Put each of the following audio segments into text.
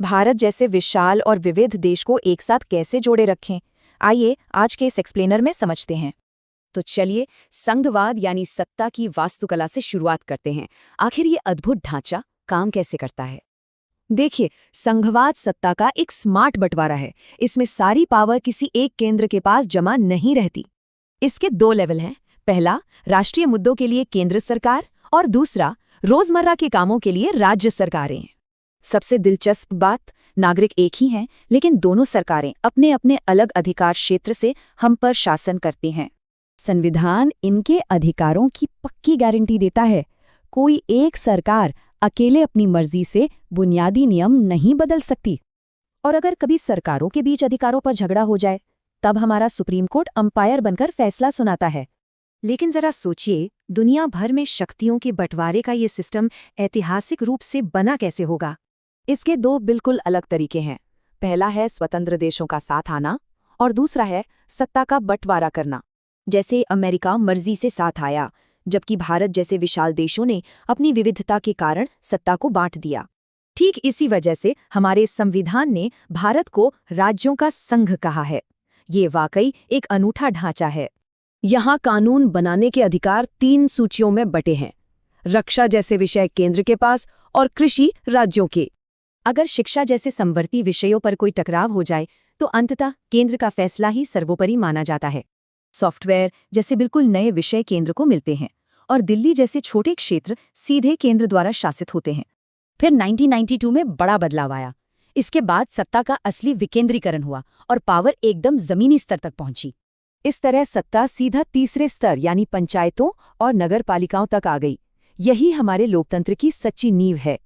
भारत जैसे विशाल और विविध देश को एक साथ कैसे जोड़े रखें? आइए आज के इस एक्सप्लेनर में समझते हैं। तो चलिए संघवाद यानी सत्ता की वास्तुकला से शुरुआत करते हैं। आखिर ये अद्भुत ढांचा काम कैसे करता है? देखिए, संघवाद सत्ता का एक स्मार्ट बंटवारा है। इसमें सारी पावर किसी एक केंद्र के पास जमा नहीं रहती। इसके दो लेवल हैं। पहला, राष्ट्रीय मुद्दों के लिए केंद्र सरकार, और दूसरा, रोजमर्रा के कामों के लिए राज्य सरकारें। सबसे दिलचस्प बात, नागरिक एक ही हैं, लेकिन दोनों सरकारें अपने अपने अलग अधिकार क्षेत्र से हम पर शासन करती हैं। संविधान इनके अधिकारों की पक्की गारंटी देता है। कोई एक सरकार अकेले अपनी मर्जी से बुनियादी नियम नहीं बदल सकती। और अगर कभी सरकारों के बीच अधिकारों पर झगड़ा हो जाए, तब हमारा सुप्रीम कोर्ट अंपायर बनकर फैसला सुनाता है। लेकिन जरा सोचिए, दुनिया भर में शक्तियों के बंटवारे का ये सिस्टम ऐतिहासिक रूप से बना कैसे होगा? इसके दो बिल्कुल अलग तरीके हैं। पहला है स्वतंत्र देशों का साथ आना, और दूसरा है सत्ता का बंटवारा करना। जैसे अमेरिका मर्जी से साथ आया, जबकि भारत जैसे विशाल देशों ने अपनी विविधता के कारण सत्ता को बांट दिया। ठीक इसी वजह से हमारे संविधान ने भारत को राज्यों का संघ कहा है। ये वाकई एक अनूठा ढांचा है। यहाँ कानून बनाने के अधिकार 3 सूचियों में बटे हैं। रक्षा जैसे विषय केंद्र के पास और कृषि राज्यों के। अगर शिक्षा जैसे समवर्ती विषयों पर कोई टकराव हो जाए, तो अंततः केंद्र का फैसला ही सर्वोपरि माना जाता है। सॉफ्टवेयर जैसे बिल्कुल नए विषय केंद्र को मिलते हैं, और दिल्ली जैसे छोटे क्षेत्र सीधे केंद्र द्वारा शासित होते हैं। फिर 1992 में बड़ा बदलाव आया। इसके बाद सत्ता का असली विकेंद्रीकरण हुआ और पावर एकदम जमीनी स्तर तक पहुंची। इस तरह सत्ता सीधा तीसरे स्तर यानी पंचायतों और नगरपालिकाओं तक आ गई। यही हमारे लोकतंत्र की सच्ची नींव है।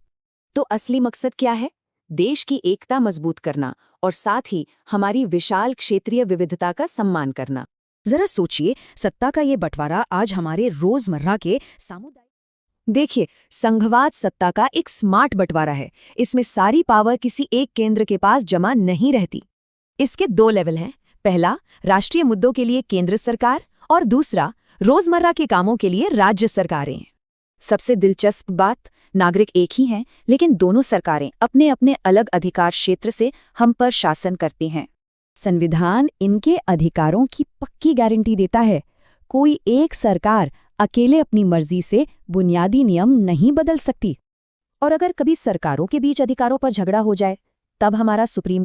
तो असली मकसद क्या है? देश की एकता मजबूत करना और साथ ही हमारी विशाल क्षेत्रीय विविधता का सम्मान करना। जरा सोचिए, सत्ता का ये बंटवारा आज हमारे रोजमर्रा के सामुदायिक। देखिए, संघवाद सत्ता का एक स्मार्ट बंटवारा है। इसमें सारी पावर किसी एक केंद्र के पास जमा नहीं रहती। इसके दो लेवल हैं। पहला, राष्ट्रीय मुद्दों के लिए केंद्र सरकार, और दूसरा, रोजमर्रा के कामों के लिए राज्य सरकारें। सबसे दिलचस्प बात, नागरिक एक ही हैं, लेकिन दोनों सरकारें अपने अपने अलग अधिकार क्षेत्र से हम पर शासन करती हैं। संविधान इनके अधिकारों की पक्की गारंटी देता है। कोई एक सरकार अकेले अपनी मर्जी से बुनियादी नियम नहीं बदल सकती। और अगर कभी सरकारों के बीच अधिकारों पर झगड़ा हो जाए, तब हमारा सुप्रीम